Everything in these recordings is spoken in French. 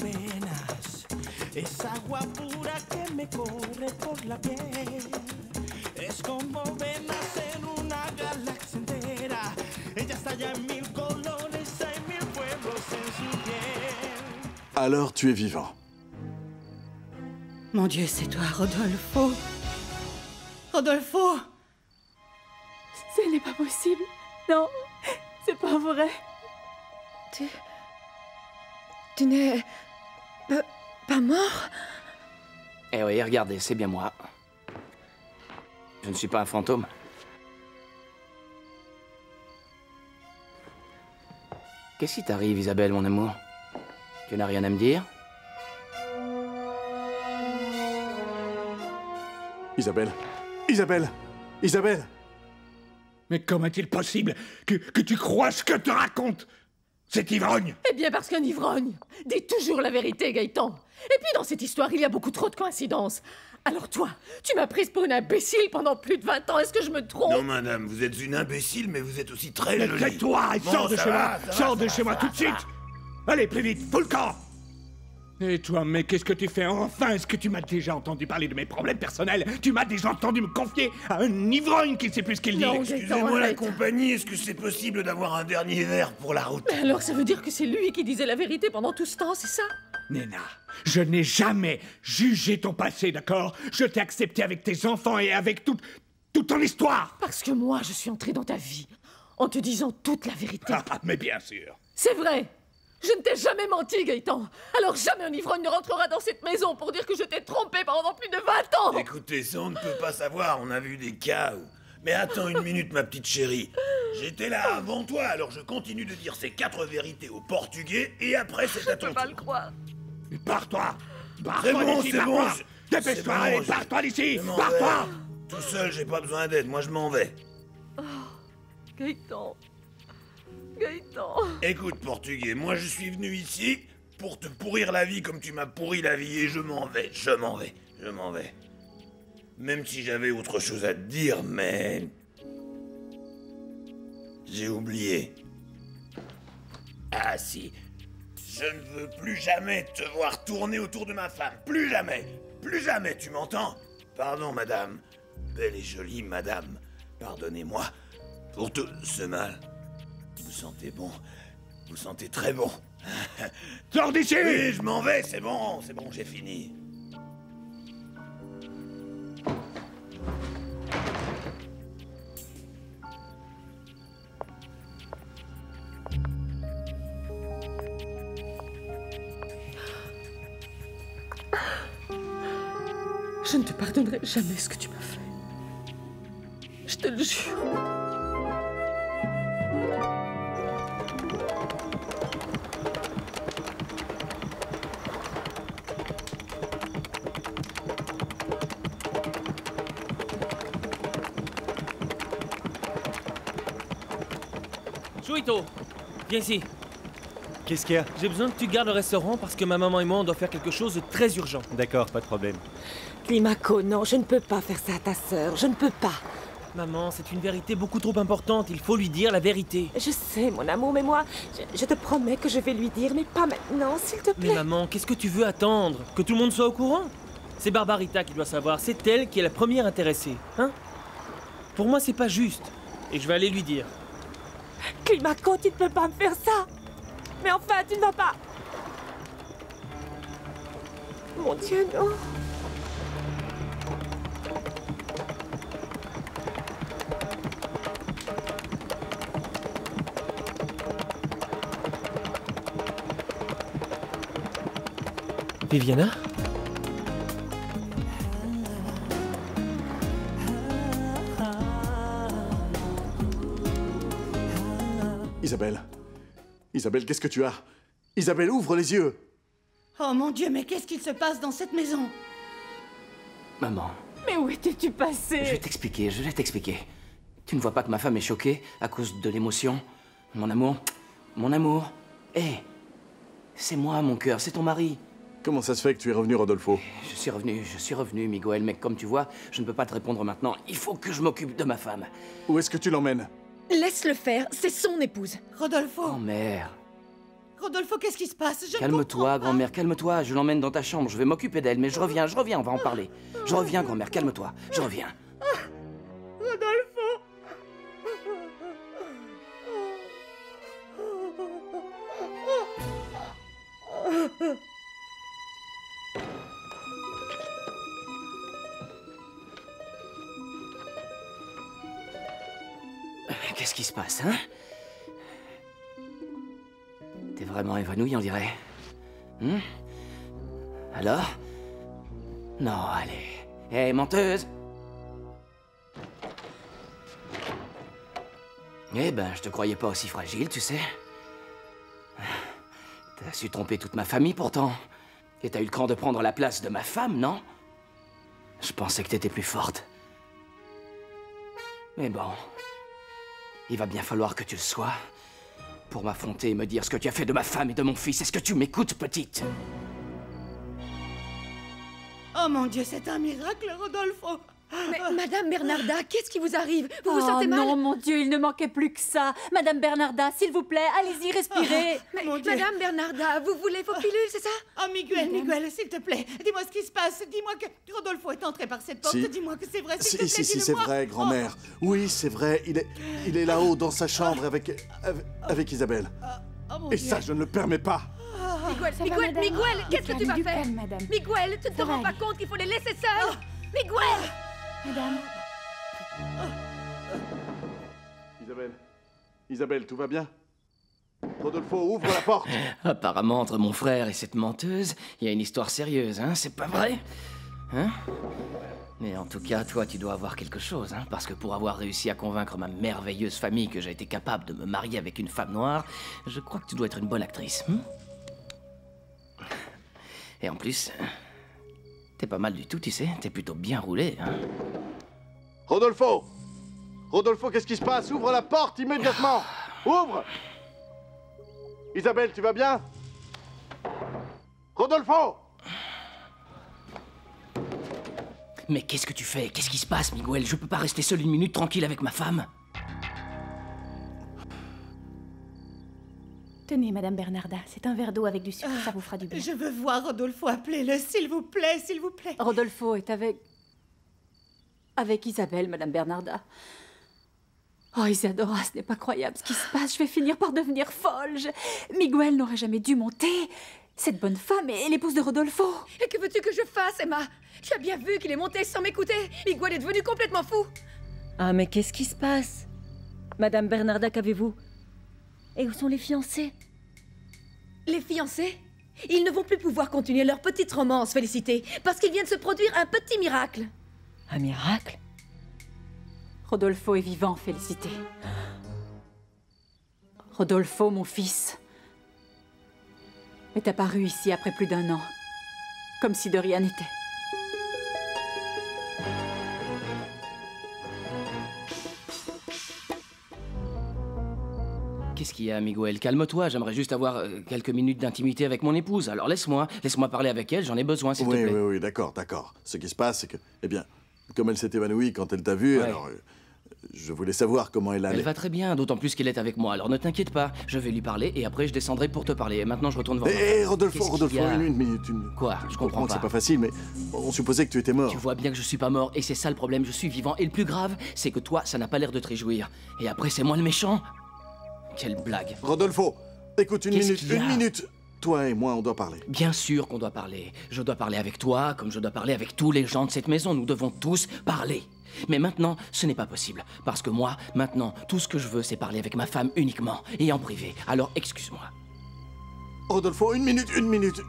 venas. Es agua pura que me corre por la piel. Es como venas en una galaxia entera. Ella estalla en mil colores, hay mil pueblos en su piel. Alors tu es vivant. Mon Dieu, c'est toi, Rodolfo. Rodolfo! Ce n'est pas possible. Non, c'est pas vrai. Tu n'es... pas mort? Eh oui, regardez, c'est bien moi. Je ne suis pas un fantôme. Qu'est-ce qui t'arrive, Isabelle, mon amour? Tu n'as rien à me dire? Isabelle. Isabelle. Isabelle. Mais comment est-il possible que tu crois ce que te raconte cet ivrogne? Eh bien, parce qu'un ivrogne dit toujours la vérité, Gaëtan. Et puis, dans cette histoire, il y a beaucoup trop de coïncidences. Alors toi, tu m'as prise pour une imbécile pendant plus de 20 ans, est-ce que je me trompe? Non, madame, vous êtes une imbécile, mais vous êtes aussi très jolie. Tais-toi et Bon, sors de ça chez va, moi! ça va, Sors ça de va, chez moi ça tout va, de ça suite! Allez, plus vite, fous le camp! Et toi, mais qu'est-ce que tu fais enfin? Est-ce que tu m'as déjà entendu parler de mes problèmes personnels? Tu m'as déjà entendu me confier à un ivrogne qui ne sait plus ce qu'il dit? Non, Excusez-moi la arrête. compagnie, est-ce que c'est possible d'avoir un dernier verre pour la route? Alors ça veut dire que c'est lui qui disait la vérité pendant tout ce temps, c'est ça? Nena, je n'ai jamais jugé ton passé, d'accord? Je t'ai accepté avec tes enfants et avec toute ton histoire! Parce que moi, je suis entrée dans ta vie en te disant toute la vérité. Ah, mais bien sûr! C'est vrai! Je ne t'ai jamais menti, Gaëtan. Alors jamais un ivrogne ne rentrera dans cette maison pour dire que je t'ai trompé pendant plus de 20 ans. Écoutez, ça on ne peut pas savoir, on a vu des cas où... Mais attends une minute, ma petite chérie. J'étais là avant toi, alors je continue de dire ces 4 vérités au portugais, et après c'est à Je ton peux pas tour. le croire. Mais pars-toi! C'est Pars-toi bon, d'ici, c'est bon, pars-toi! c'est Dépêche-toi, bon, allez, je- pars-toi d'ici! Je m'en Pars-toi! vais. Tout seul, j'ai pas besoin d'aide, moi je m'en vais. Gaëtan. Gaëtan. Écoute, portugais, moi je suis venu ici pour te pourrir la vie comme tu m'as pourri la vie, et je m'en vais, je m'en vais, je m'en vais. Même si j'avais autre chose à te dire, mais... J'ai oublié. Ah si, je ne veux plus jamais te voir tourner autour de ma femme, plus jamais, tu m'entends? Pardon, madame, belle et jolie madame, pardonnez-moi pour tout ce mal. Vous sentez bon, vous sentez très bon. Sors d'ici! Oui, je m'en vais, c'est bon, j'ai fini. Je ne te pardonnerai jamais ce que tu m'as fait. Je te le jure. Chouito, viens ici. Qu'est-ce qu'il y a? J'ai besoin que tu gardes le restaurant parce que ma maman et moi, on doit faire quelque chose de très urgent. D'accord, pas de problème. Climaco, non, je ne peux pas faire ça à ta sœur, je ne peux pas. Maman, c'est une vérité beaucoup trop importante. Il faut lui dire la vérité. Je sais, mon amour, mais moi, je te promets que je vais lui dire, mais pas maintenant, s'il te Mais plaît. maman, qu'est-ce que tu veux attendre? Que tout le monde soit au courant? C'est Barbarita qui doit savoir. C'est elle qui est la première intéressée. Hein? Pour moi, c'est pas juste. Et je vais aller lui dire. Climaco, tu ne peux pas me faire ça. Mais enfin, tu ne vas pas. Mon Dieu, non. Viviana? Isabelle. Isabelle, qu'est-ce que tu as? Isabelle, ouvre les yeux! Oh mon Dieu, mais qu'est-ce qu'il se passe dans cette maison? Maman, Mais où étais-tu je passé? vais t'expliquer. Tu ne vois pas que ma femme est choquée à cause de l'émotion? Mon amour. Hé, c'est moi, mon cœur, c'est ton mari. Comment ça se fait que tu es revenu, Rodolfo? Je suis revenu, Miguel, mais comme tu vois, je ne peux pas te répondre maintenant. Il faut que je m'occupe de ma femme. Où est-ce que tu l'emmènes? Laisse-le faire, c'est son épouse. Rodolfo! Oh, mère. Rodolfo, qu'est-ce qui se passe? Calme-toi, grand-mère, calme-toi. Je l'emmène dans ta chambre, je vais m'occuper d'elle, mais je reviens, on va en parler. Je reviens, grand-mère, calme-toi, je reviens. Rodolfo! Qu'est-ce qui se passe, hein? T'es vraiment évanoui, on dirait. Alors? Non, allez. Hé, menteuse! Eh ben, je te croyais pas aussi fragile, tu sais. T'as su tromper toute ma famille, pourtant. Et t'as eu le cran de prendre la place de ma femme, non? Je pensais que t'étais plus forte. Mais bon... il va bien falloir que tu le sois. Pour m'affronter et me dire ce que tu as fait de ma femme et de mon fils. Est-ce que tu m'écoutes, petite? Oh mon Dieu, c'est un miracle, Rodolfo! Mais Madame Bernarda, qu'est-ce qui vous arrive? Vous vous sentez mal? Non, mon Dieu, il ne manquait plus que ça. Madame Bernarda, s'il vous plaît, allez-y, respirez. Mais Madame Bernarda, vous voulez vos pilules, c'est ça? Oh, Miguel, s'il te plaît, dis-moi ce qui se passe. Dis-moi que Rodolfo est entré par cette porte. Si. Dis-moi que c'est vrai, s'il te plaît, Si, dis-le-moi. c'est vrai, grand-mère. Oui, c'est vrai, il est là-haut dans sa chambre avec Isabelle. Oh, mon Et Dieu. ça, je ne le permets pas. Miguel, qu'est-ce que tu vas faire? madame. Miguel, tu ne te rends pas compte qu'il faut les laisser seuls? Miguel! Madame. Isabelle, tout va bien? Rodolfo, ouvre la porte. Apparemment, entre mon frère et cette menteuse, il y a une histoire sérieuse, hein? C'est pas vrai? Hein? Mais en tout cas, toi, tu dois avoir quelque chose, hein? Parce que pour avoir réussi à convaincre ma merveilleuse famille que j'ai été capable de me marier avec une femme noire, je crois que tu dois être une bonne actrice. Et en plus, t'es pas mal du tout, tu sais. T'es plutôt bien roulé, hein? Rodolfo! Rodolfo, qu'est-ce qui se passe? Ouvre la porte immédiatement! Ouvre! Isabelle, tu vas bien? Rodolfo! Mais qu'est-ce que tu fais? Qu'est-ce qui se passe, Miguel? Je peux pas rester seul une minute tranquille avec ma femme. Tenez, Madame Bernarda, c'est un verre d'eau avec du sucre, ça vous fera du bien. Je veux voir Rodolfo, appelez-le, s'il vous plaît, s'il vous plaît. Rodolfo est avec Isabelle, Madame Bernarda. Oh, Isadora, ce n'est pas croyable ce qui se passe. Je vais finir par devenir folle. Miguel n'aurait jamais dû monter. Cette bonne femme est l'épouse de Rodolfo. Et que veux-tu que je fasse, Emma? Tu as bien vu qu'il est monté sans m'écouter. Miguel est devenu complètement fou. Ah, mais qu'est-ce qui se passe? Madame Bernarda, qu'avez-vous? Et où sont les fiancés? Les fiancés? Ils ne vont plus pouvoir continuer leur petite romance, Félicité, parce qu'il vient de se produire un petit miracle. Un miracle? Rodolfo est vivant, Félicité. Rodolfo, mon fils, est apparu ici après plus d'1 an, comme si de rien n'était. Qu'est-ce qu'il y a, Miguel? Calme-toi, j'aimerais juste avoir quelques minutes d'intimité avec mon épouse. Alors laisse-moi parler avec elle, j'en ai besoin, s'il te plaît. Oui, d'accord. Ce qui se passe, c'est que, eh bien, comme elle s'est évanouie quand elle t'a vu, Ouais. alors... je voulais savoir comment elle allait. Elle va très bien, d'autant plus qu'elle est avec moi, alors ne t'inquiète pas. Je vais lui parler et après je descendrai pour te parler. Et maintenant je retourne voir ma femme. Rodolfo, Qu'est-ce qu'il y a? une minute. Quoi? Je comprends que c'est pas. pas facile, mais on supposait que tu étais mort. Tu vois bien que je suis pas mort, et c'est ça le problème, je suis vivant. Et le plus grave, c'est que toi, ça n'a pas l'air de te réjouir. Et après, c'est moi le méchant? Quelle blague. Rodolfo, écoute, une Qu'est-ce qu'il y a? minute. Toi et moi, on doit parler. Bien sûr qu'on doit parler. Je dois parler avec toi, comme je dois parler avec tous les gens de cette maison. Nous devons tous parler. Mais maintenant, ce n'est pas possible. Parce que moi, maintenant, tout ce que je veux, c'est parler avec ma femme uniquement. Et en privé. Alors, excuse-moi. Rodolfo, une minute.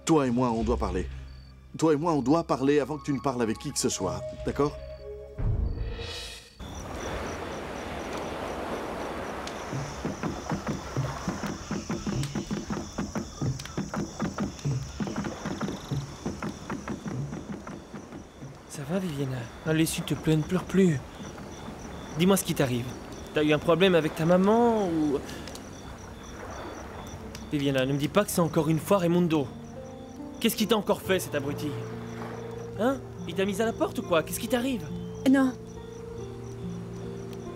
Toi et moi, on doit parler. Toi et moi, on doit parler avant que tu ne parles avec qui que ce soit. D'accord? Ça va, Viviana? Allez, s'il te plaît, ne pleure plus. Dis-moi ce qui t'arrive. T'as eu un problème avec ta maman ou... Viviana, ne me dis pas que c'est encore une fois Raimundo. Qu'est-ce qu'il t'a encore fait, cet abruti? Hein? Il t'a mise à la porte ou quoi? Qu'est-ce qui t'arrive? Non.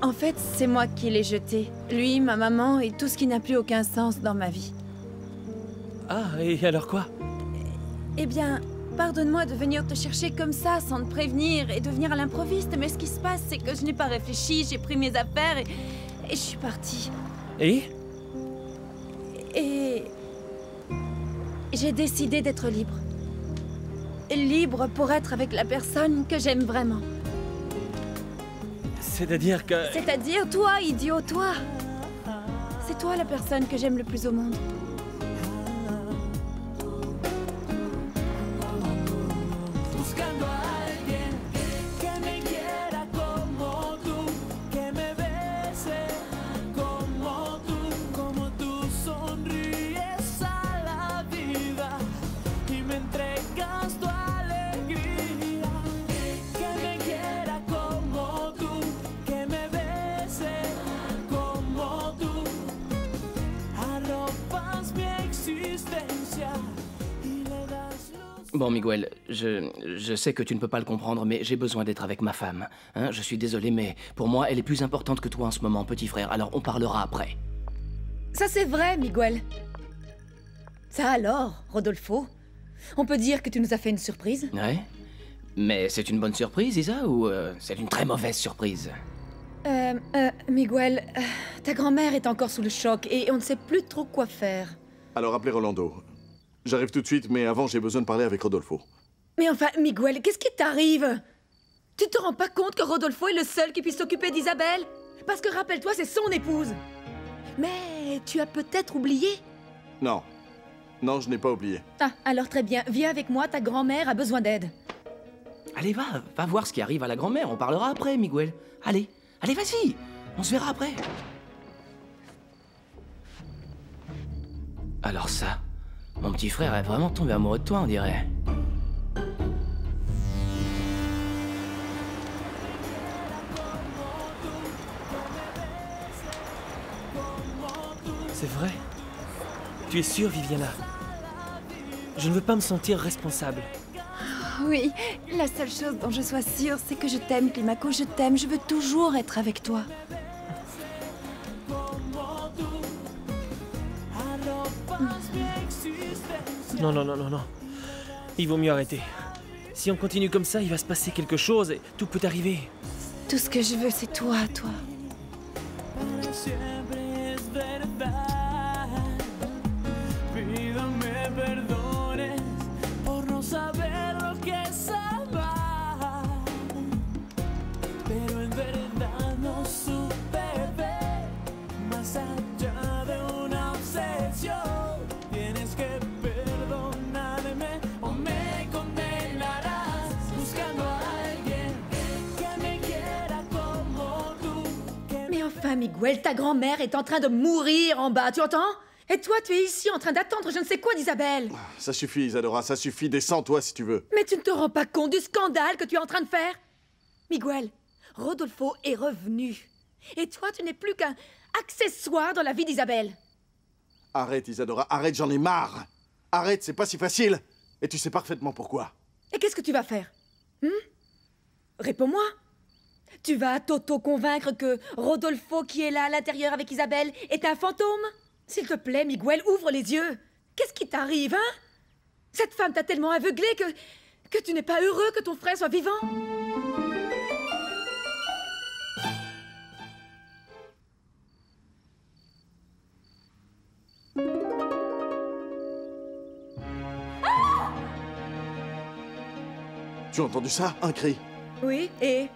En fait, c'est moi qui l'ai jeté. Lui, ma maman et tout ce qui n'a plus aucun sens dans ma vie. Ah, et alors quoi? Eh bien, pardonne-moi de venir te chercher comme ça, sans te prévenir, et de venir à l'improviste, mais ce qui se passe, c'est que je n'ai pas réfléchi, j'ai pris mes affaires et je suis partie. Et j'ai décidé d'être libre. Libre pour être avec la personne que j'aime vraiment. C'est-à-dire que... C'est-à-dire toi, idiot, toi. C'est toi la personne que j'aime le plus au monde. Bon, Miguel, je sais que tu ne peux pas le comprendre, mais j'ai besoin d'être avec ma femme. Hein, je suis désolé, mais pour moi, elle est plus importante que toi en ce moment, petit frère. Alors, on parlera après. Ça c'est vrai, Miguel. Ça alors, Rodolfo? On peut dire que tu nous as fait une surprise? Ouais. Mais c'est une bonne surprise, Isa, ou c'est une très mauvaise surprise? Miguel, ta grand-mère est encore sous le choc et on ne sait plus trop quoi faire. Alors appelez Rolando. J'arrive tout de suite, mais avant j'ai besoin de parler avec Rodolfo. Mais enfin, Miguel, qu'est-ce qui t'arrive? Tu te rends pas compte que Rodolfo est le seul qui puisse s'occuper d'Isabelle? Parce que rappelle-toi, c'est son épouse. Mais tu as peut-être oublié? Non. Non, je n'ai pas oublié. Ah, alors très bien. Viens avec moi, ta grand-mère a besoin d'aide. Allez, va voir ce qui arrive à la grand-mère. On parlera après, Miguel. Allez, vas-y. On se verra après. Alors ça, mon petit frère est vraiment tombé amoureux de toi, on dirait. C'est vrai? Tu es sûre, Viviana? Je ne veux pas me sentir responsable. Oui, la seule chose dont je sois sûre, c'est que je t'aime, Climaco, je t'aime, je veux toujours être avec toi. Non. Il vaut mieux arrêter. Si on continue comme ça, il va se passer quelque chose et tout peut arriver. Tout ce que je veux, c'est toi. Miguel, ta grand-mère est en train de mourir en bas, tu entends? Et toi, tu es ici en train d'attendre je ne sais quoi d'Isabelle. Ça suffit, Isadora, ça suffit. Descends-toi si tu veux. Mais tu ne te rends pas compte du scandale que tu es en train de faire? Miguel, Rodolfo est revenu. Et toi, tu n'es plus qu'un accessoire dans la vie d'Isabelle. Arrête, Isadora, arrête, j'en ai marre. Arrête, c'est pas si facile. Et tu sais parfaitement pourquoi. Et qu'est-ce que tu vas faire? Réponds-moi. Tu vas t'auto-convaincre que Rodolfo, qui est là à l'intérieur avec Isabelle, est un fantôme? S'il te plaît, Miguel, ouvre les yeux. Qu'est-ce qui t'arrive, hein? Cette femme t'a tellement aveuglé que tu n'es pas heureux que ton frère soit vivant? Tu as entendu ça? Un cri. Oui, et...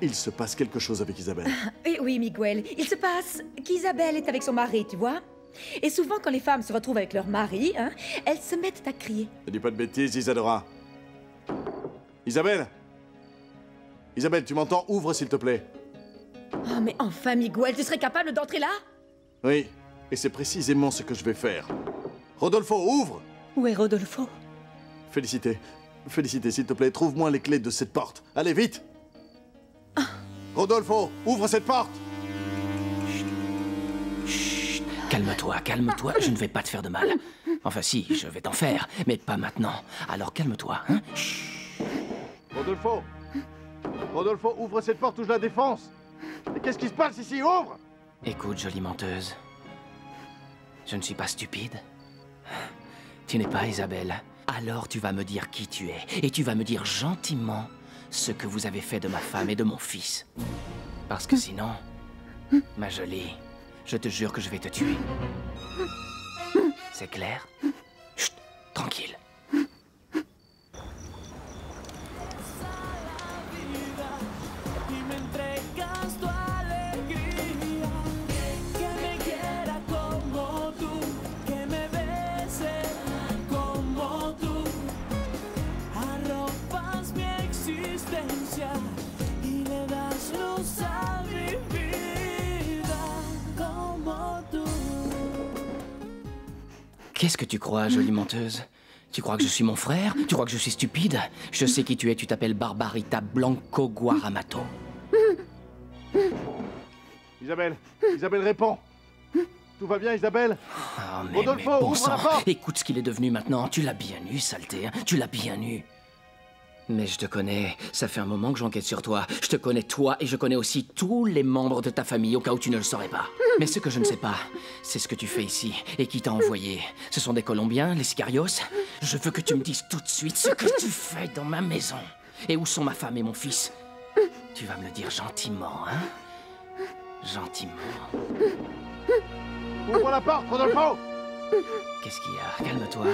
Il se passe quelque chose avec Isabelle. Et oui, Miguel. Il se passe qu'Isabelle est avec son mari, tu vois? Et souvent, quand les femmes se retrouvent avec leur mari, hein, elles se mettent à crier. Ne dis pas de bêtises, Isadora. Isabelle? Isabelle, tu m'entends? Ouvre, s'il te plaît. Oh, mais enfin, Miguel, tu serais capable d'entrer là? Oui, et c'est précisément ce que je vais faire. Rodolfo, ouvre! Où est Rodolfo? Félicité, s'il te plaît, trouve-moi les clés de cette porte. Allez, vite! Rodolfo, ouvre cette porte! Chut, calme-toi, je ne vais pas te faire de mal. Enfin si, je vais t'en faire, mais pas maintenant. Alors calme-toi, hein? Rodolfo, ouvre cette porte ou je la défonce! Mais qu'est-ce qui se passe ici? Ouvre! Écoute, jolie menteuse. Je ne suis pas stupide. Tu n'es pas Isabelle. Alors tu vas me dire qui tu es. Et tu vas me dire gentiment ce que vous avez fait de ma femme et de mon fils. Parce que sinon, ma jolie, je te jure que je vais te tuer. C'est clair? Chut, tranquille. Qu'est-ce que tu crois, jolie menteuse? Tu crois que je suis mon frère? Tu crois que je suis stupide? Je sais qui tu es, tu t'appelles Barbarita Blanco Guaramato. Isabelle, Isabelle, réponds. Tout va bien, Isabelle? Oh, Rodolfo, bon ouvre sang. la porte! Écoute ce qu'il est devenu maintenant. Tu l'as bien eu, saleté, hein? Tu l'as bien eu. Mais je te connais, ça fait un moment que j'enquête sur toi. Je te connais toi et je connais aussi tous les membres de ta famille au cas où tu ne le saurais pas. Mais ce que je ne sais pas, c'est ce que tu fais ici et qui t'a envoyé. Ce sont des Colombiens, les Sicarios. Je veux que tu me dises tout de suite ce que tu fais dans ma maison. Et où sont ma femme et mon fils? Tu vas me le dire gentiment, hein? Gentiment. Ouvre la porte, Rodolfo! Qu'est-ce qu'il y a? Calme-toi.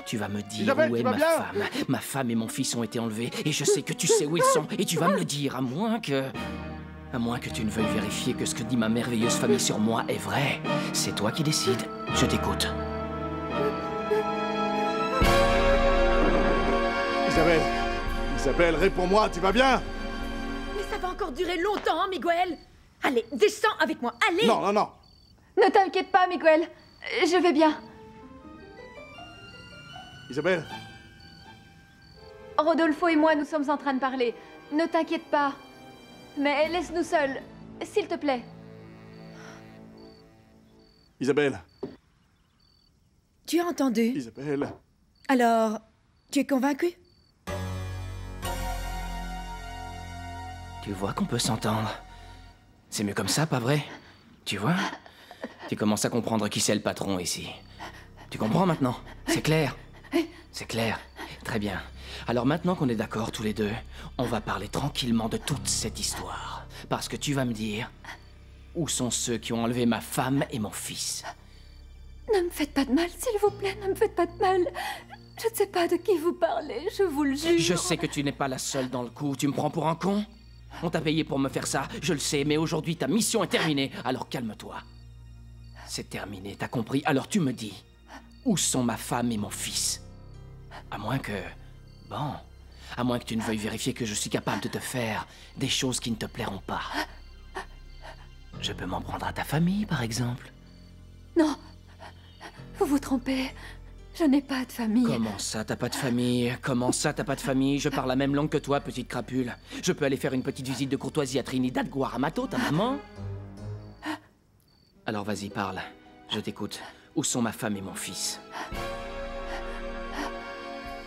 Tu vas me dire Isabelle, où est tu vas ma bien? femme. Ma femme et mon fils ont été enlevés et je sais que tu sais où ils sont. Et tu vas me le dire, à moins que tu ne veuilles vérifier que ce que dit ma merveilleuse famille sur moi est vrai. C'est toi qui décides. Je t'écoute. Isabelle, Isabelle, réponds-moi, tu vas bien? Mais ça va encore durer longtemps, hein, Miguel? Allez, descends avec moi, allez! Non, non, non! Ne t'inquiète pas, Miguel. Je vais bien. Isabelle? Rodolfo et moi, nous sommes en train de parler. Ne t'inquiète pas. Mais laisse-nous seuls, s'il te plaît. Isabelle? Tu as entendu? Isabelle? Alors, tu es convaincu? Tu vois qu'on peut s'entendre. C'est mieux comme ça, pas vrai? Tu vois? Tu commences à comprendre qui c'est le patron ici. Tu comprends maintenant? C'est clair? C'est clair. Très bien. Alors maintenant qu'on est d'accord tous les deux, on va parler tranquillement de toute cette histoire. Parce que tu vas me dire où sont ceux qui ont enlevé ma femme et mon fils. Ne me faites pas de mal, s'il vous plaît, ne me faites pas de mal. Je ne sais pas de qui vous parlez, je vous le jure. Je sais que tu n'es pas la seule dans le coup. Tu me prends pour un con? On t'a payé pour me faire ça, je le sais, mais aujourd'hui ta mission est terminée. Alors calme-toi. C'est terminé, t'as compris? Alors tu me dis, où sont ma femme et mon fils? À moins que... Bon, à moins que tu ne veuilles vérifier que je suis capable de te faire des choses qui ne te plairont pas. Je peux m'en prendre à ta famille, par exemple. Non, vous vous trompez. Je n'ai pas de famille. Comment ça, t'as pas de famille? Comment ça, t'as pas de famille? Je parle la même langue que toi, petite crapule. Je peux aller faire une petite visite de courtoisie à Trinidad Guaramato, ta maman? Alors vas-y, parle. Je t'écoute. Où sont ma femme et mon fils?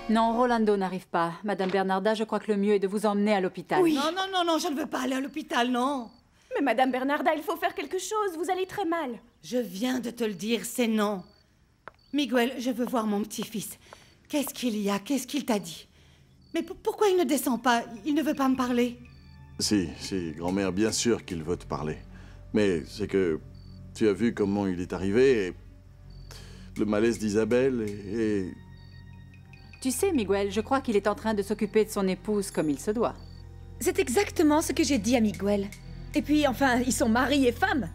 Non, Rolando n'arrive pas. Madame Bernarda, je crois que le mieux est de vous emmener à l'hôpital. Oui. Non, non, non, non, je ne veux pas aller à l'hôpital, non. Mais Madame Bernarda, il faut faire quelque chose. Vous allez très mal. Je viens de te le dire, c'est non. Miguel, je veux voir mon petit-fils. Qu'est-ce qu'il y a? Qu'est-ce qu'il t'a dit? Mais pourquoi il ne descend pas? Il ne veut pas me parler? Si, grand-mère, bien sûr qu'il veut te parler. Mais c'est que tu as vu comment il est arrivé et le malaise d'Isabelle et... Tu sais, Miguel, je crois qu'il est en train de s'occuper de son épouse comme il se doit. C'est exactement ce que j'ai dit à Miguel. Et puis, enfin, ils sont mari et femme.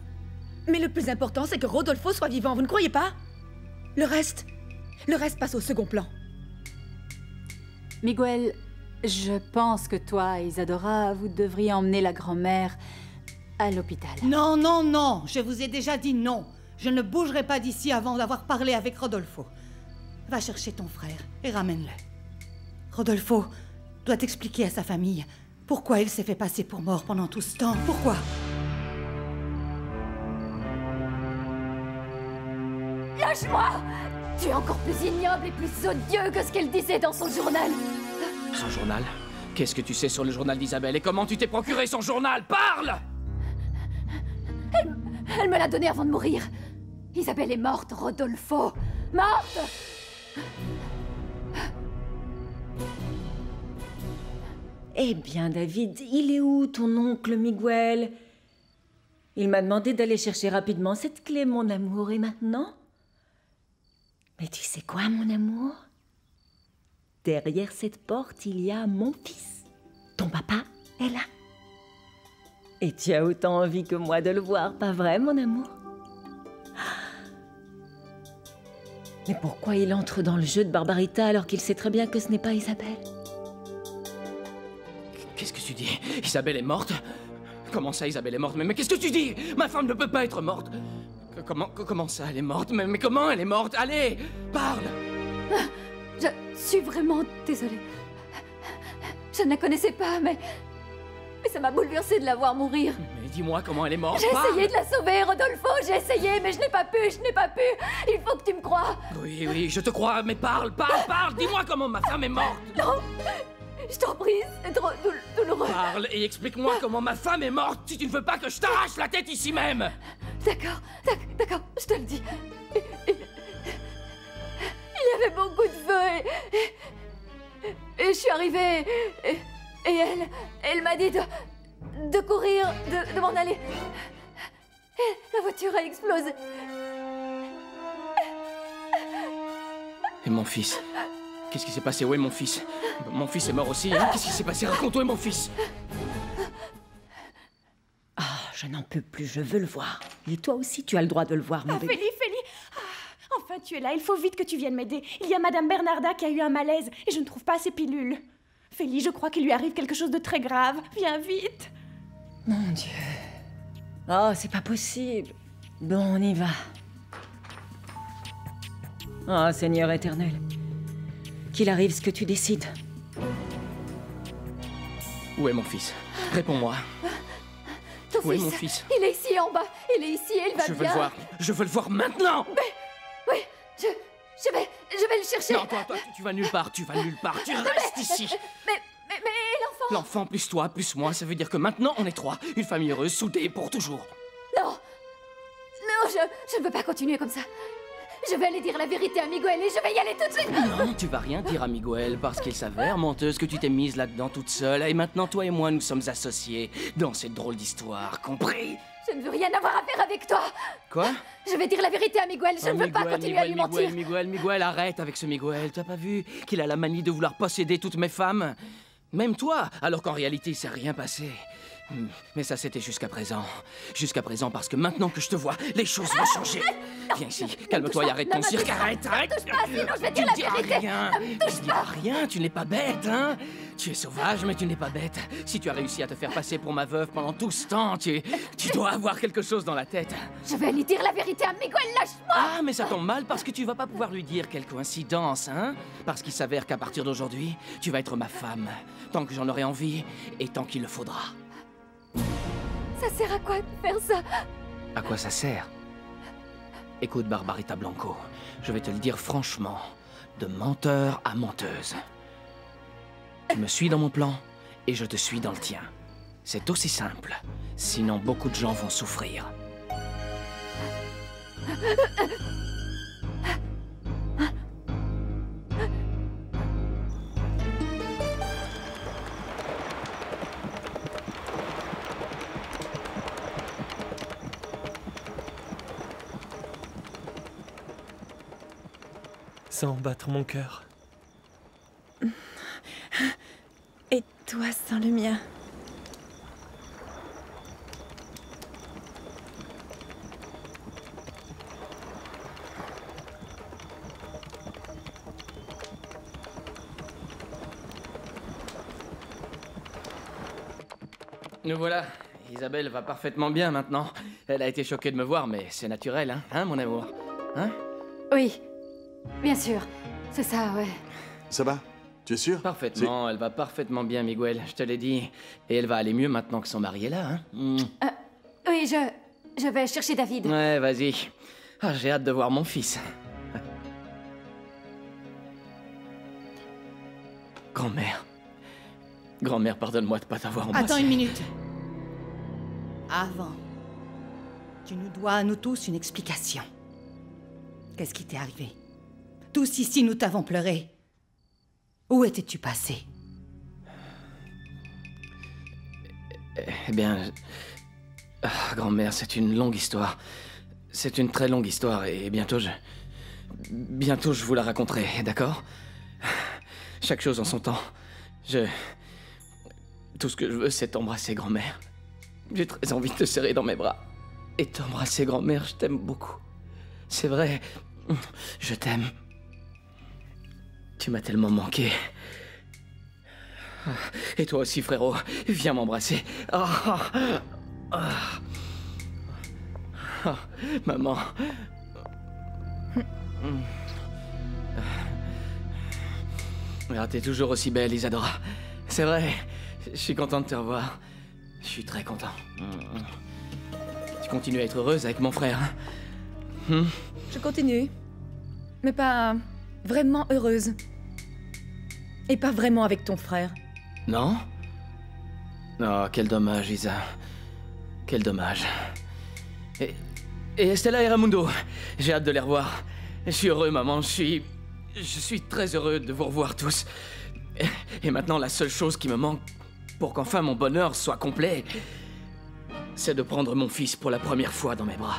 Mais le plus important, c'est que Rodolfo soit vivant, vous ne croyez pas? Le reste passe au second plan. Miguel, je pense que toi et Isadora, vous devriez emmener la grand-mère à l'hôpital. Non, non, non, je vous ai déjà dit non. Je ne bougerai pas d'ici avant d'avoir parlé avec Rodolfo. Va chercher ton frère et ramène-le. Rodolfo doit expliquer à sa famille pourquoi il s'est fait passer pour mort pendant tout ce temps. Pourquoi? Lâche-moi! Tu es encore plus ignoble et plus odieux que ce qu'elle disait dans son journal. Son journal? Qu'est-ce que tu sais sur le journal d'Isabelle et comment tu t'es procuré son journal? Parle! Elle me l'a donné avant de mourir. Isabelle est morte, Rodolfo. Morte! Eh bien, David, il est où ton oncle Miguel? Il m'a demandé d'aller chercher rapidement cette clé, mon amour, et maintenant? Mais tu sais quoi, mon amour? Derrière cette porte, il y a mon fils. Ton papa est là. Et tu as autant envie que moi de le voir, pas vrai, mon amour? Mais pourquoi il entre dans le jeu de Barbarita alors qu'il sait très bien que ce n'est pas Isabelle? Qu'est-ce que tu dis? Isabelle est morte? Comment ça, Isabelle est morte? Mais qu'est-ce que tu dis? Ma femme ne peut pas être morte. Comment ça, elle est morte? Mais comment elle est morte? Allez, parle! Je suis vraiment désolée. Je ne la connaissais pas, mais ça m'a bouleversée de la voir mourir. Mais dis-moi comment elle est morte. J'ai parle. essayé de la sauver, Rodolfo, j'ai essayé, mais je n'ai pas pu. Il faut que tu me crois. Oui, je te crois, mais parle! Dis-moi comment ma femme est morte! Non, je t'en prie, c'est trop douloureux. Parle et explique-moi comment ma femme est morte si tu ne veux pas que je t'arrache la tête ici même! D'accord, je te le dis. Il y avait beaucoup de feu et je suis arrivée et elle m'a dit de courir, de m'en aller. Et la voiture a explosé. Et mon fils? Qu'est-ce qui s'est passé? Où est mon fils? Mon fils est mort aussi, hein? Qu'est-ce qui s'est passé? Raconte, où est mon fils? Ah, je n'en peux plus, je veux le voir. Et toi aussi, tu as le droit de le voir, mon bébé. Feli! Enfin, tu es là, il faut vite que tu viennes m'aider. Il y a Madame Bernarda qui a eu un malaise et je ne trouve pas ses pilules. Feli, je crois qu'il lui arrive quelque chose de très grave. Viens vite. Mon Dieu. Oh, c'est pas possible. Bon, on y va. Oh, Seigneur éternel. Qu'il arrive ce que tu décides. Où est mon fils? Réponds-moi. Où est mon fils? Il est ici en bas. Il est ici et il va bien. Je veux le voir. Je veux le voir maintenant. Mais oui, je vais le chercher. Non, toi, tu vas nulle part. Tu restes ici. Mais l'enfant. L'enfant plus toi, plus moi, ça veut dire que maintenant on est trois. Une famille heureuse, soudée pour toujours. Non, je ne veux pas continuer comme ça. Je vais aller dire la vérité à Miguel et je vais y aller tout de suite. Non, tu vas rien dire à Miguel parce qu'il s'avère, menteuse, que tu t'es mise là-dedans toute seule. Et maintenant, toi et moi, nous sommes associés dans cette drôle d'histoire, compris? Je ne veux rien avoir à faire avec toi. Quoi? Je vais dire la vérité à Miguel. Je ne veux pas continuer à lui mentir. Miguel, arrête avec ce Miguel. T'as pas vu qu'il a la manie de vouloir posséder toutes mes femmes? Même toi, alors qu'en réalité, il s'est rien passé. Mais ça, c'était jusqu'à présent. Jusqu'à présent, parce que maintenant que je te vois, les choses vont changer. Viens ici, calme-toi et arrête ton cirque. Arrête. Sinon je vais dire la vérité. Tu ne diras rien, tu n'es pas bête, hein? Tu es sauvage, mais tu n'es pas bête. Si tu as réussi à te faire passer pour ma veuve pendant tout ce temps, tu dois avoir quelque chose dans la tête. Je vais lui dire la vérité à Miguel, lâche-moi! Ah, mais ça tombe mal parce que tu vas pas pouvoir lui dire quelle coïncidence, hein? Parce qu'il s'avère qu'à partir d'aujourd'hui, tu vas être ma femme. Tant que j'en aurai envie et tant qu'il le faudra. Ça sert à quoi de faire ça? À quoi ça sert? Écoute, Barbarita Blanco, je vais te le dire franchement, de menteur à menteuse. Tu me suis dans mon plan et je te suis dans le tien. C'est aussi simple. Sinon, beaucoup de gens vont souffrir. Sans battre mon cœur. Et toi sans le mien. Nous voilà. Isabelle va parfaitement bien maintenant. Elle a été choquée de me voir, mais c'est naturel, hein, mon amour? Hein? Oui, bien sûr. C'est ça, ouais. Ça va? Tu es sûr? Parfaitement, elle va parfaitement bien, Miguel, je te l'ai dit. Et elle va aller mieux maintenant que son mari est là, hein? Oui, je vais chercher David. Ouais, vas-y. Ah, j'ai hâte de voir mon fils. Grand-mère. Grand-mère, pardonne-moi de pas t'avoir embrassé. Attends une minute. Avant Tu nous dois à nous tous une explication. Qu'est-ce qui t'est arrivé? Tous ici, nous t'avons pleuré. Où étais-tu passé? Eh bien... grand-mère, c'est une longue histoire. C'est une très longue histoire et bientôt je vous la raconterai, d'accord? Chaque chose en son temps. Tout ce que je veux, c'est t'embrasser, grand-mère. J'ai très envie de te serrer dans mes bras. Et t'embrasser, grand-mère, je t'aime beaucoup. C'est vrai, je t'aime. Tu m'as tellement manqué. Et toi aussi, frérot, viens m'embrasser. Maman. T'es toujours aussi belle, Isadora. C'est vrai, je suis content de te revoir. Je suis très content. Tu continues à être heureuse avec mon frère, hein? Je continue, mais pas vraiment heureuse. Et pas vraiment avec ton frère. Non? Oh, quel dommage, Isa. Quel dommage. Et Estella et Raimundo, j'ai hâte de les revoir. Je suis heureux, maman, je suis très heureux de vous revoir tous. Et maintenant, la seule chose qui me manque pour qu'enfin mon bonheur soit complet, c'est de prendre mon fils pour la première fois dans mes bras.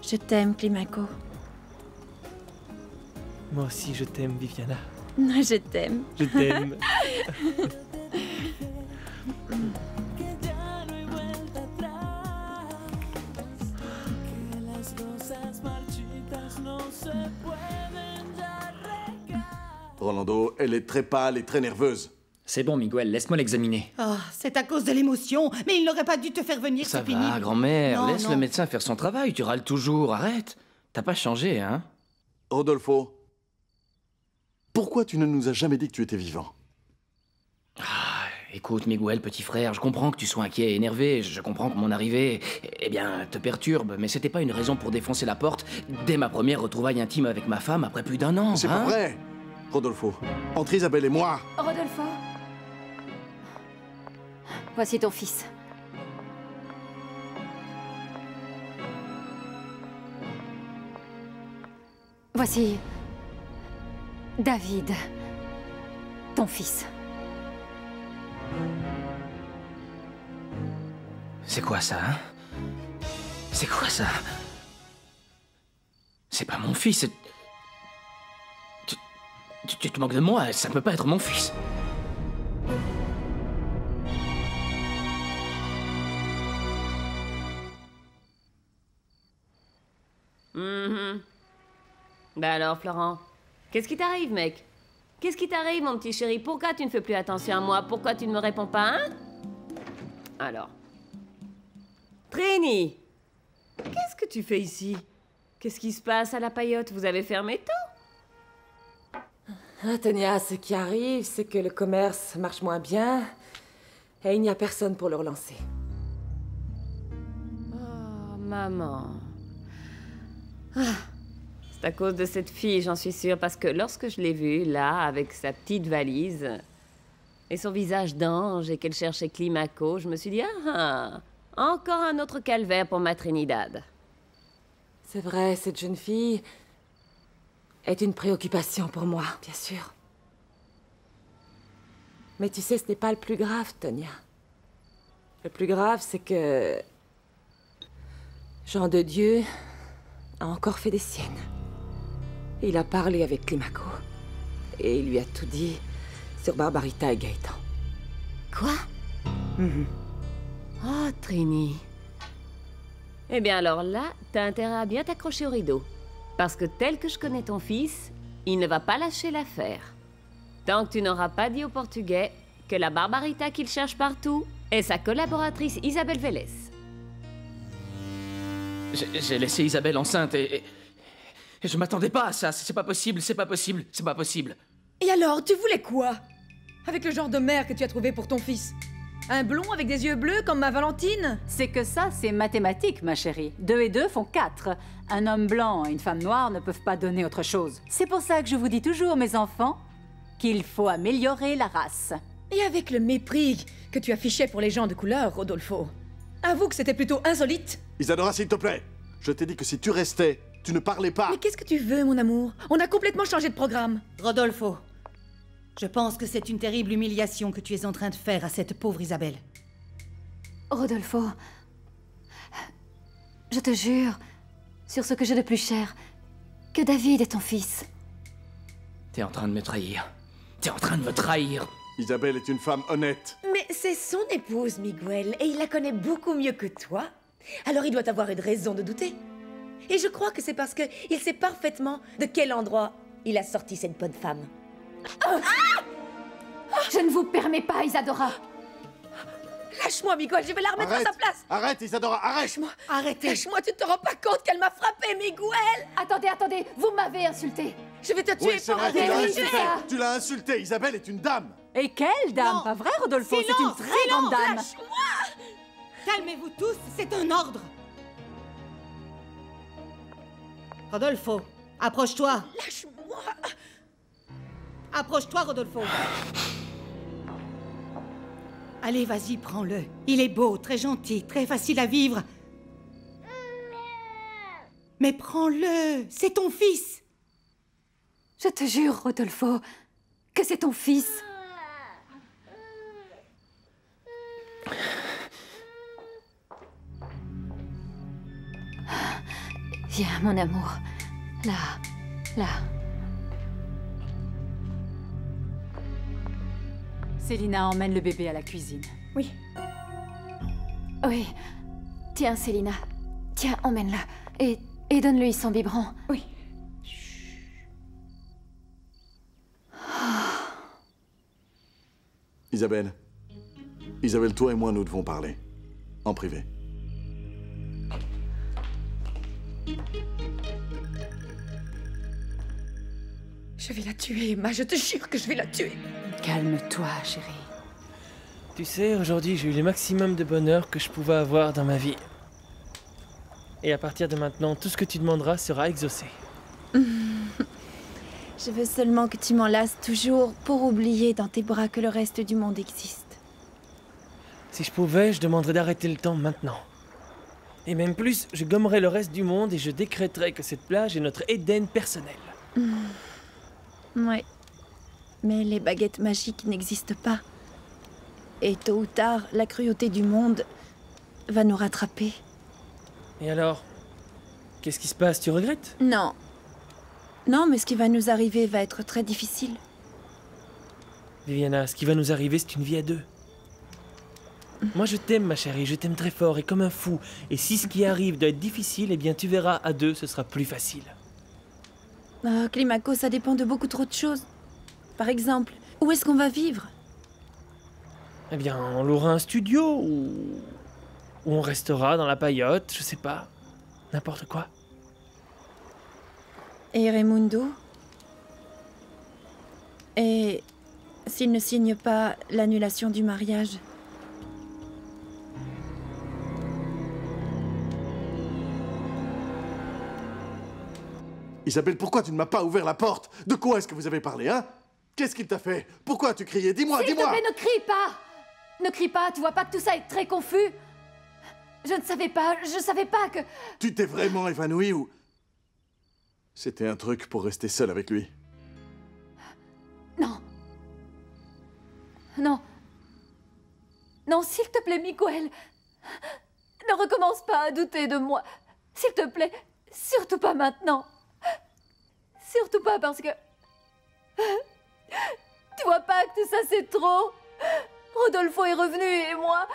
Je t'aime, Climaco. Moi aussi, je t'aime, Viviana. Je t'aime. Je t'aime. Rolando, elle est très pâle et très nerveuse. C'est bon, Miguel, laisse-moi l'examiner. Oh, c'est à cause de l'émotion, mais il n'aurait pas dû te faire venir, Ça c'est pénible. va, grand-mère, Non, laisse non. le médecin faire son travail, tu râles toujours, arrête. T'as pas changé, hein? Rodolfo, pourquoi tu ne nous as jamais dit que tu étais vivant? Écoute, Miguel, petit frère, je comprends que tu sois inquiet et énervé, je comprends que mon arrivée, eh bien, te perturbe, mais c'était pas une raison pour défoncer la porte dès ma première retrouvaille intime avec ma femme après plus d'1 an, C'est hein? pas vrai, Rodolfo. Entre Isabelle et moi... Rodolfo, voici ton fils. Voici David, ton fils. C'est quoi ça, hein? C'est quoi ça? C'est pas mon fils, c'est... Tu te moques de moi, ça peut pas être mon fils. Bah alors, Florent, qu'est-ce qui t'arrive, mec? Qu'est-ce qui t'arrive, mon petit chéri? Pourquoi tu ne fais plus attention à moi? Pourquoi tu ne me réponds pas, hein? Alors... Trini! Qu'est-ce que tu fais ici? Qu'est-ce qui se passe à la paillote? Vous avez fermé tôt? Ah, Tonia, ce qui arrive, c'est que le commerce marche moins bien et il n'y a personne pour le relancer. Oh, maman. Ah, c'est à cause de cette fille, j'en suis sûre, parce que lorsque je l'ai vue, là, avec sa petite valise et son visage d'ange et qu'elle cherchait Climaco, je me suis dit, ah, encore un autre calvaire pour ma Trinidad. C'est vrai, cette jeune fille est une préoccupation pour moi, bien sûr. Mais tu sais, ce n'est pas le plus grave, Tonia. Le plus grave, c'est que Jean de Dieu a encore fait des siennes. Il a parlé avec Climaco et il lui a tout dit sur Barbarita et Gaëtan. Quoi? Oh, Trini. Eh bien alors là, t'as intérêt à bien t'accrocher au rideau. Parce que tel que je connais ton fils, il ne va pas lâcher l'affaire. Tant que tu n'auras pas dit au Portugais que la Barbarita qu'il cherche partout est sa collaboratrice Isabelle Vélez. J'ai laissé Isabelle enceinte et je m'attendais pas à ça. C'est pas possible, c'est pas possible, c'est pas possible. Et alors, tu voulais quoi? Avec le genre de mère que tu as trouvé pour ton fils? Un blond avec des yeux bleus comme ma Valentine? C'est que ça, c'est mathématique, ma chérie. 2 et 2 font 4. Un homme blanc et une femme noire ne peuvent pas donner autre chose. C'est pour ça que je vous dis toujours, mes enfants, qu'il faut améliorer la race. Et avec le mépris que tu affichais pour les gens de couleur, Rodolfo, avoue que c'était plutôt insolite. Isadora, s'il te plaît. Je t'ai dit que si tu restais, tu ne parlais pas. Mais qu'est-ce que tu veux, mon amour? On a complètement changé de programme. Rodolfo, je pense que c'est une terrible humiliation que tu es en train de faire à cette pauvre Isabelle. Rodolfo, je te jure, sur ce que j'ai de plus cher, que David est ton fils. T'es en train de me trahir. T'es en train de me trahir. Isabelle est une femme honnête. Mais c'est son épouse, Miguel, et il la connaît beaucoup mieux que toi. Alors il doit avoir une raison de douter. Et je crois que c'est parce qu'il sait parfaitement de quel endroit il a sorti cette bonne femme. Je ne vous permets pas, Isadora. Lâche-moi, Miguel, je vais la remettre à sa place. Arrête, Isadora, arrête. Lâche-moi. Arrêtez. Lâche-moi, tu te rends pas compte qu'elle m'a frappé, Miguel. Attendez, vous m'avez insulté. Je vais te tuer Oui, c'est vrai, tu l'as insulté. Tu l'as insulté. Isabelle est une dame. Et quelle dame? Non. Pas vrai, Rodolfo? C'est une Silence, très grande dame. Lâche-moi. Calmez-vous tous, c'est un ordre. Rodolfo, approche-toi. Lâche-moi. Approche-toi, Rodolfo. Allez, vas-y, prends-le. Il est beau, très gentil, très facile à vivre. Mais prends-le, c'est ton fils. Je te jure, Rodolfo, que c'est ton fils. Viens, mon amour. Là. Célina emmène le bébé à la cuisine. Oui. Oui. Tiens, Célina. Tiens, emmène-le. Et donne-lui son biberon. Oui. Isabelle. Isabelle, toi et moi, nous devons parler. En privé. Je vais la tuer, Emma, je te jure que je vais la tuer. Calme-toi, chérie. Tu sais, aujourd'hui, j'ai eu le maximum de bonheur que je pouvais avoir dans ma vie. Et à partir de maintenant, tout ce que tu demanderas sera exaucé. Je veux seulement que tu m'en lasses toujours pour oublier dans tes bras que le reste du monde existe. Si je pouvais, je demanderais d'arrêter le temps maintenant. Et même plus, je gommerais le reste du monde et je décréterais que cette plage est notre Éden personnel. Ouais. Mais les baguettes magiques n'existent pas. Et tôt ou tard, la cruauté du monde va nous rattraper. Et alors, qu'est-ce qui se passe? Tu regrettes? Non. Non, mais ce qui va nous arriver va être très difficile. Viviana, ce qui va nous arriver, c'est une vie à deux. Moi, je t'aime, ma chérie, je t'aime très fort et comme un fou. Et si ce qui arrive doit être difficile, eh bien, tu verras, à deux, ce sera plus facile. Climaco, ça dépend de beaucoup trop de choses. Par exemple, où est-ce qu'on va vivre? Eh bien, on louera un studio ou on restera dans la paillote, je sais pas. N'importe quoi. Et Raimundo? Et s'il ne signe pas l'annulation du mariage? Isabelle, pourquoi tu ne m'as pas ouvert la porte? De quoi est-ce que vous avez parlé, hein? Qu'est-ce qu'il t'a fait? Pourquoi as-tu crié? Dis-moi, S'il te dis-moi! plaît, ne crie pas! Ne crie pas, tu vois pas que tout ça est très confus? Je ne savais pas, je savais pas que... Tu t'es vraiment évanoui ou... C'était un truc pour rester seul avec lui? Non. Non. Non, s'il te plaît, Miguel. Ne recommence pas à douter de moi. S'il te plaît, surtout pas maintenant. Surtout pas parce que... Tu vois pas que tout ça c'est trop? Rodolfo est revenu et moi,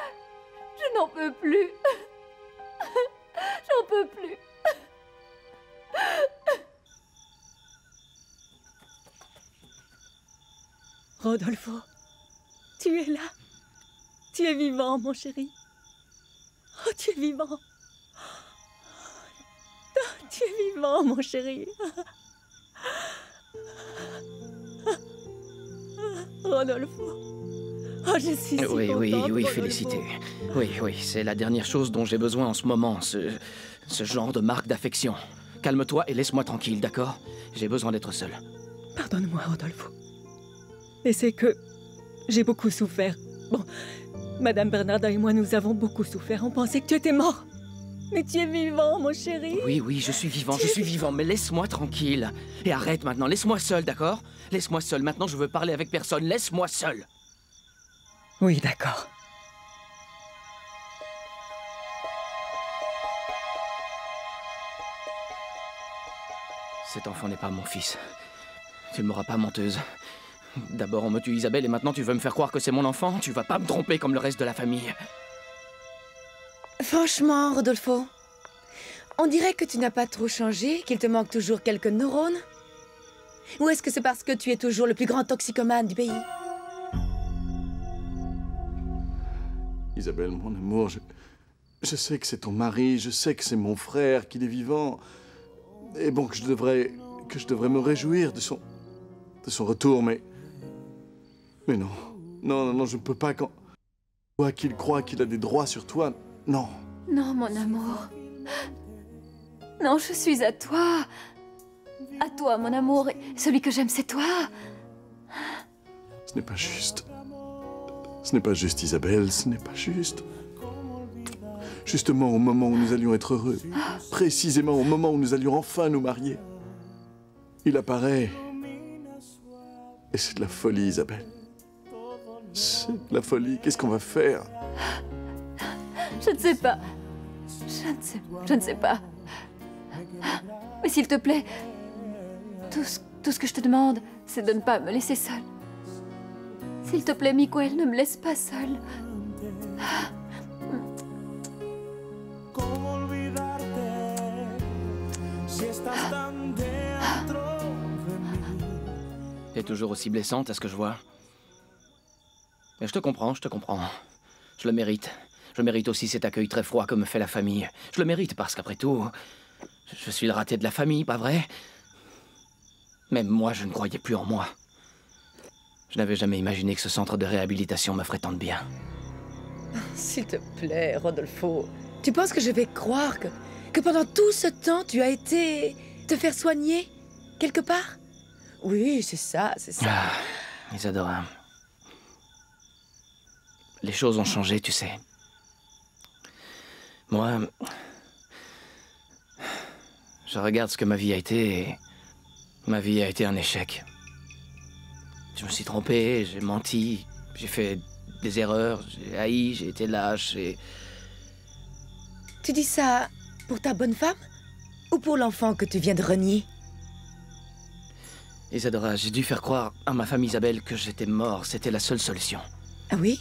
je n'en peux plus. J'en peux plus. Rodolfo, tu es là. Tu es vivant, mon chéri. Oh, tu es vivant. Oh, tu es vivant, mon chéri. Rodolfo. Oh, je suis si Oui, contente, oui, Rodolfo. félicité. Oui, c'est la dernière chose dont j'ai besoin en ce moment, ce genre de marque d'affection. Calme-toi et laisse-moi tranquille, d'accord? J'ai besoin d'être seul. Pardonne-moi, Rodolfo. Et c'est que j'ai beaucoup souffert. Bon, Madame Bernarda et moi, nous avons beaucoup souffert. On pensait que tu étais mort. Mais tu es vivant, mon chéri. Oui, je suis vivant, mais laisse-moi tranquille. Et arrête maintenant, laisse-moi seul, d'accord? Laisse-moi seul, maintenant je veux parler avec personne, laisse-moi seul. Oui, d'accord. Cet enfant n'est pas mon fils. Tu ne m'auras pas menteuse. D'abord on me tue Isabelle et maintenant tu veux me faire croire que c'est mon enfant? Tu vas pas me tromper comme le reste de la famille. Franchement, Rodolfo, on dirait que tu n'as pas trop changé, qu'il te manque toujours quelques neurones. Ou est-ce que c'est parce que tu es toujours le plus grand toxicomane du pays? Isabelle, mon amour, je sais que c'est ton mari, je sais que c'est mon frère, qu'il est vivant. Et bon, que je devrais me réjouir de son retour, mais non. Non, je ne peux pas quand... Quoi qu'il croit qu'il a des droits sur toi, non. Non, mon amour. Non, je suis à toi. À toi, mon amour. Et celui que j'aime, c'est toi. Ce n'est pas juste. Ce n'est pas juste, Isabelle, ce n'est pas juste. Justement au moment où nous allions être heureux, précisément au moment où nous allions enfin nous marier, il apparaît. Et c'est de la folie, Isabelle. C'est de la folie. Qu'est-ce qu'on va faire? Je ne sais pas. Je ne sais pas. Mais s'il te plaît, tout ce que je te demande, c'est de ne pas me laisser seule. S'il te plaît, Miguel, ne me laisse pas seule. T'es toujours aussi blessante à ce que je vois. Mais je te comprends. Je le mérite. Je mérite aussi cet accueil très froid que me fait la famille. Je le mérite parce qu'après tout, je suis le raté de la famille, pas vrai? Même moi, je ne croyais plus en moi. Je n'avais jamais imaginé que ce centre de réhabilitation me ferait tant de bien. S'il te plaît, Rodolfo. Tu penses que je vais croire que pendant tout ce temps, tu as été te faire soigner quelque part? Oui, c'est ça. Ah, Isadora. Les choses ont changé, tu sais. Moi, je regarde ce que ma vie a été et ma vie a été un échec. Je me suis trompé, j'ai menti, j'ai fait des erreurs, j'ai haï, j'ai été lâche et... Tu dis ça pour ta bonne femme ou pour l'enfant que tu viens de renier? Isadora, j'ai dû faire croire à ma femme Isabelle que j'étais mort, c'était la seule solution. Ah oui?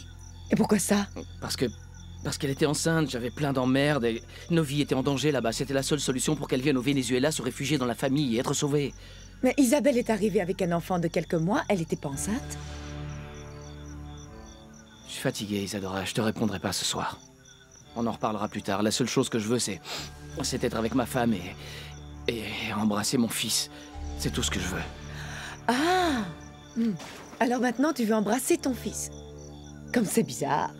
Et pourquoi ça? Parce qu'elle était enceinte, j'avais plein d'emmerdes et nos vies étaient en danger là-bas. C'était la seule solution pour qu'elle vienne au Venezuela se réfugier dans la famille et être sauvée. Mais Isabelle est arrivée avec un enfant de quelques mois, elle n'était pas enceinte? Je suis fatigué, Isadora, je te répondrai pas ce soir. On en reparlera plus tard. La seule chose que je veux, c'est être avec ma femme et embrasser mon fils. C'est tout ce que je veux. Ah! Alors maintenant, tu veux embrasser ton fils. Comme c'est bizarre.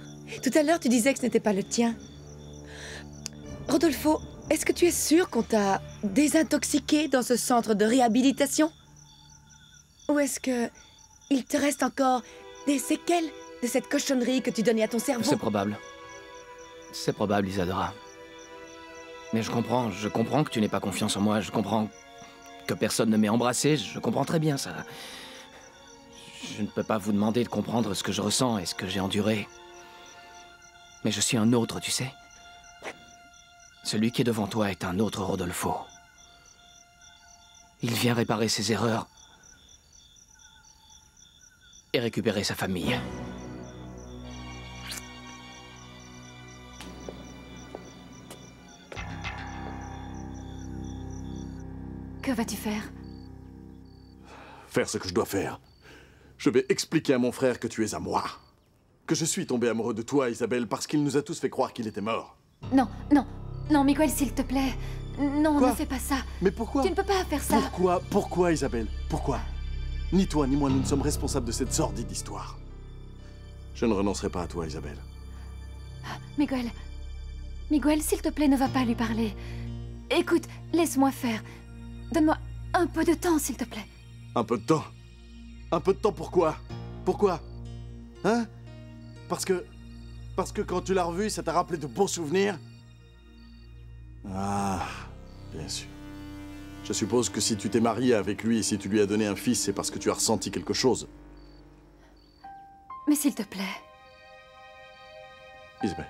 Tout à l'heure, tu disais que ce n'était pas le tien. Rodolfo, est-ce que tu es sûr qu'on t'a désintoxiqué dans ce centre de réhabilitation? Ou est-ce que il te reste encore des séquelles de cette cochonnerie que tu donnais à ton cerveau? C'est probable. C'est probable, Isadora. Mais je comprends que tu n'aies pas confiance en moi, je comprends que personne ne m'ait embrassé, je comprends très bien ça. Je ne peux pas vous demander de comprendre ce que je ressens et ce que j'ai enduré. Mais je suis un autre, tu sais. Celui qui est devant toi est un autre Rodolfo. Il vient réparer ses erreurs et récupérer sa famille. Que vas-tu faire? Faire ce que je dois faire. Je vais expliquer à mon frère que tu es à moi. Que je suis tombé amoureux de toi, Isabelle, parce qu'il nous a tous fait croire qu'il était mort. Non, Miguel, s'il te plaît. Non, Quoi? ne fais pas ça. Mais pourquoi? Tu ne peux pas faire ça. Pourquoi, Isabelle? Pourquoi? Ni toi, ni moi, nous ne sommes responsables de cette sordide histoire. Je ne renoncerai pas à toi, Isabelle. Miguel. Miguel, s'il te plaît, ne va pas lui parler. Écoute, laisse-moi faire. Donne-moi un peu de temps, s'il te plaît. Un peu de temps? Un peu de temps pourquoi? Pourquoi? Hein? Parce que quand tu l'as revu, ça t'a rappelé de beaux souvenirs? Ah, bien sûr. Je suppose que si tu t'es marié avec lui et si tu lui as donné un fils, c'est parce que tu as ressenti quelque chose. Mais s'il te plaît. Isabelle.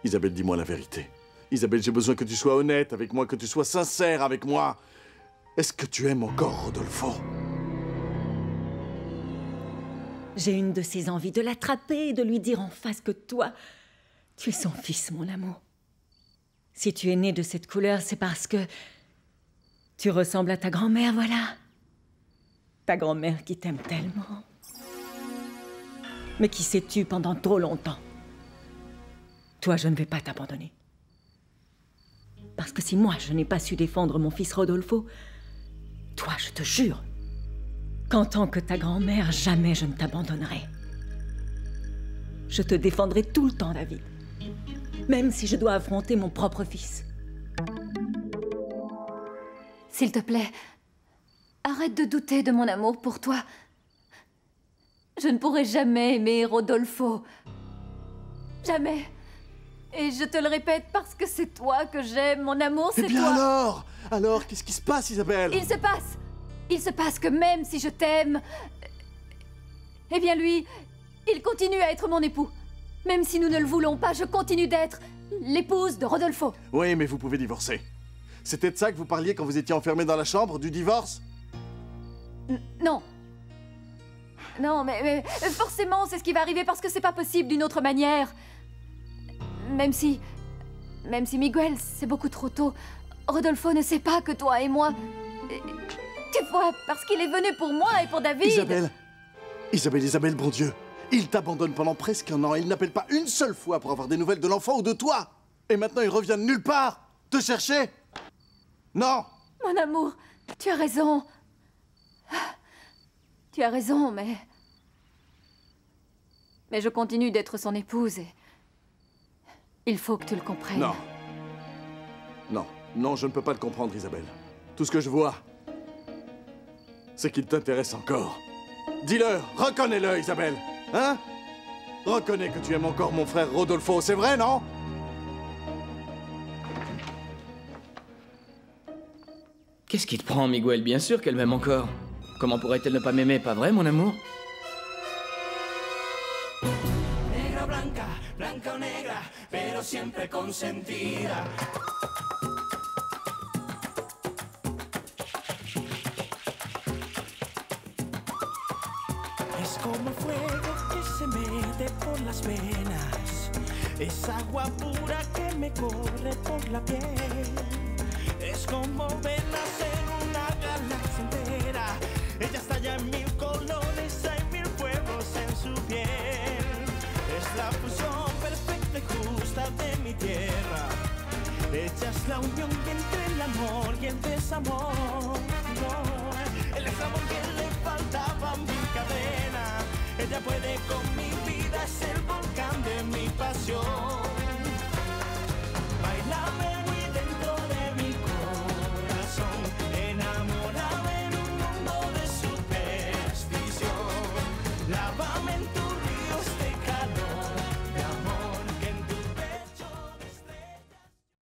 Isabelle, dis-moi la vérité. Isabelle, j'ai besoin que tu sois honnête avec moi, que tu sois sincère avec moi. Est-ce que tu aimes encore Rodolfo? J'ai une de ces envies de l'attraper et de lui dire en face que toi, tu es son fils, mon amour. Si tu es né de cette couleur, c'est parce que tu ressembles à ta grand-mère, voilà. Ta grand-mère qui t'aime tellement. Mais qui s'est tue pendant trop longtemps. Toi, je ne vais pas t'abandonner. Parce que si moi, je n'ai pas su défendre mon fils Rodolfo, toi, je te jure qu'en tant que ta grand-mère, jamais je ne t'abandonnerai. Je te défendrai tout le temps, David. Même si je dois affronter mon propre fils. S'il te plaît, arrête de douter de mon amour pour toi. Je ne pourrai jamais aimer Rodolfo. Jamais. Et je te le répète parce que c'est toi que j'aime, mon amour, c'est toi. Eh bien alors, qu'est-ce qui se passe, Isabelle? Il se passe que même si je t'aime, eh bien lui, il continue à être mon époux. Même si nous ne le voulons pas, je continue d'être l'épouse de Rodolfo. Oui, mais vous pouvez divorcer. C'était de ça que vous parliez quand vous étiez enfermé dans la chambre, du divorce? Non. Non, mais forcément, c'est ce qui va arriver parce que c'est pas possible d'une autre manière. Même si Miguel, c'est beaucoup trop tôt. Rodolfo ne sait pas que toi et moi... Tu vois, parce qu'il est venu pour moi et pour David. Isabelle, bon Dieu. Il t'abandonne pendant presque un an et il n'appelle pas une seule fois pour avoir des nouvelles de l'enfant ou de toi. Et maintenant, il revient de nulle part. Te chercher? Non. Mon amour, tu as raison. Tu as raison, mais je continue d'être son épouse et... Il faut que tu le comprennes. Non, je ne peux pas le comprendre, Isabelle. Tout ce que je vois, c'est qu'il t'intéresse encore. Dis-le, reconnais-le, Isabelle. Hein? Reconnais que tu aimes encore mon frère Rodolfo, c'est vrai, non? Qu'est-ce qui te prend, Miguel? Bien sûr qu'elle m'aime encore. Comment pourrait-elle ne pas m'aimer, pas vrai, mon amour? Negra blanca, blanca o negra, pero siempre consentida. Es como el fuego que se mete por las venas, es agua pura que me corre por la piel. Es como ver nacer una galaxia entera. Ella está ya en 1000 colores, hay 1000 fuegos en su piel. Es la fusión perfecta y justa de mi tierra. Ella es la unión entre el amor y el desamor. No, el desamor que le faltaba 1000 cadenas. Ella puede con mi vida, es el volcán de mi país.